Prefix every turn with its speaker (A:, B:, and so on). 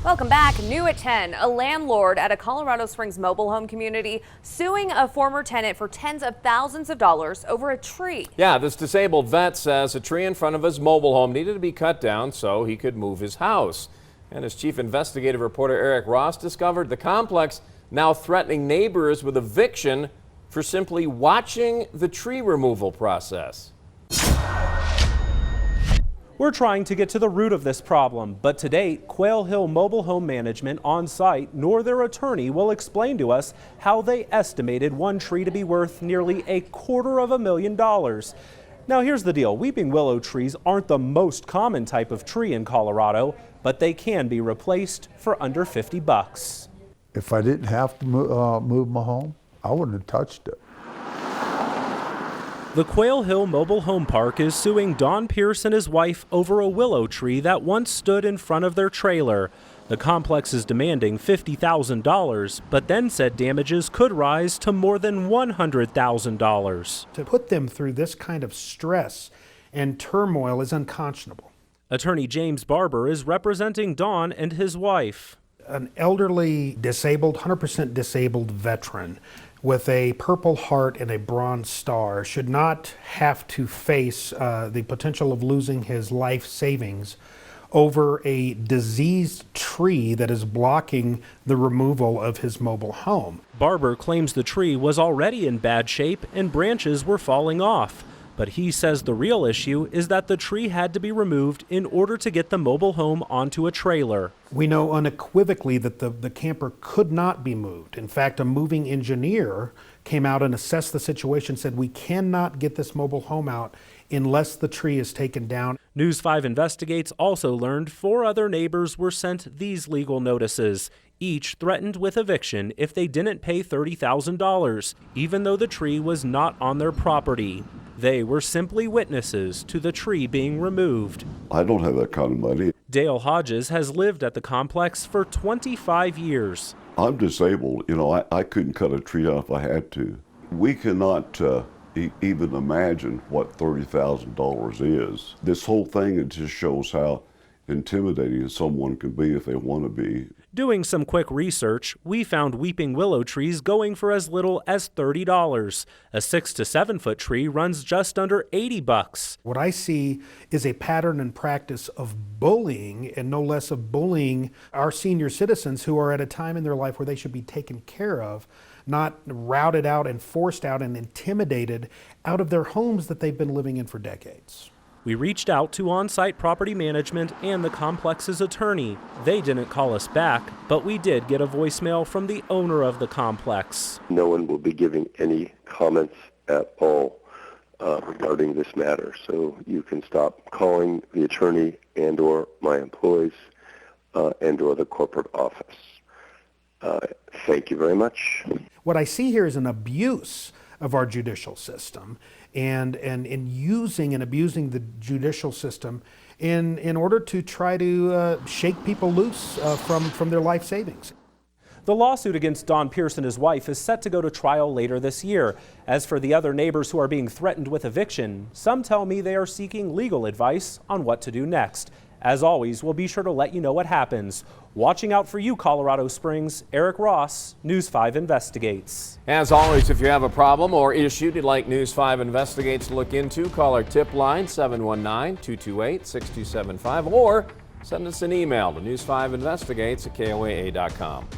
A: Welcome back. New at 10, a landlord at a Colorado Springs mobile home community suing a former tenant for tens of thousands of dollars over a tree.
B: Yeah, this disabled vet says a tree in front of his mobile home needed to be cut down so he could move his house. And as chief investigative reporter Eric Ross discovered, the complex now threatening neighbors with eviction for simply watching the tree removal process.
C: We're trying to get to the root of this problem, but to date, Quail Hill Mobile Home Management on site nor their attorney will explain to us how they estimated one tree to be worth nearly $250,000. Now here's the deal, weeping willow trees aren't the most common type of tree in Colorado, but they can be replaced for under $50.
D: If I didn't have to move my home, I wouldn't have touched it.
C: The Quail Hill Mobile Home Park is suing Don Pierce and his wife over a willow tree that once stood in front of their trailer. The complex is demanding $50,000, but then said damages could rise to more than $100,000.
E: To put them through this kind of stress and turmoil is unconscionable.
C: Attorney James Barber is representing Don and his wife.
E: An elderly, disabled, 100% disabled veteran with a Purple Heart and a Bronze Star should not have to face the potential of losing his life savings over a diseased tree that is blocking the removal of his mobile home.
C: Barber claims the tree was already in bad shape and branches were falling off. But he says the real issue is that the tree had to be removed in order to get the mobile home onto a trailer.
E: We know unequivocally that the camper could not be moved. In fact, a moving engineer came out and assessed the situation, said we cannot get this mobile home out unless the tree is taken down.
C: News 5 Investigates also learned 4 other neighbors were sent these legal notices. Each threatened with eviction if they didn't pay $30,000, even though the tree was not on their property. They were simply witnesses to the tree being removed.
F: I don't have that kind of money.
C: Dale Hodges has lived at the complex for 25 years.
F: I'm disabled. You know, I couldn't cut a tree down if I had to. We cannot even imagine what $30,000 is. This whole thing, it just shows how intimidating someone can be if they want to be.
C: Doing some quick research, we found weeping willow trees going for as little as $30. A 6 to 7 foot tree runs just under $80.
E: What I see is a pattern and practice of bullying, and no less of bullying our senior citizens who are at a time in their life where they should be taken care of, not routed out and forced out and intimidated out of their homes that they've been living in for decades.
C: We reached out to on-site property management and the complex's attorney. They didn't call us back, but we did get a voicemail from the owner of the complex.
G: No one will be giving any comments at all regarding this matter, so you can stop calling the attorney and or my employees and or the corporate office. Thank you very much.
E: What I see here is an abuse of our judicial system and using and abusing the judicial system in order to try to shake people loose from their life savings.
C: The lawsuit against Don Pierce and his wife is set to go to trial later this year. As for the other neighbors who are being threatened with eviction, some tell me they are seeking legal advice on what to do next. As always, we'll be sure to let you know what happens. Watching out for you, Colorado Springs, Eric Ross, News 5 Investigates.
B: As always, if you have a problem or issue you'd like News 5 Investigates to look into, call our tip line 719-228-6275 or send us an email to news5investigates@KOAA.com.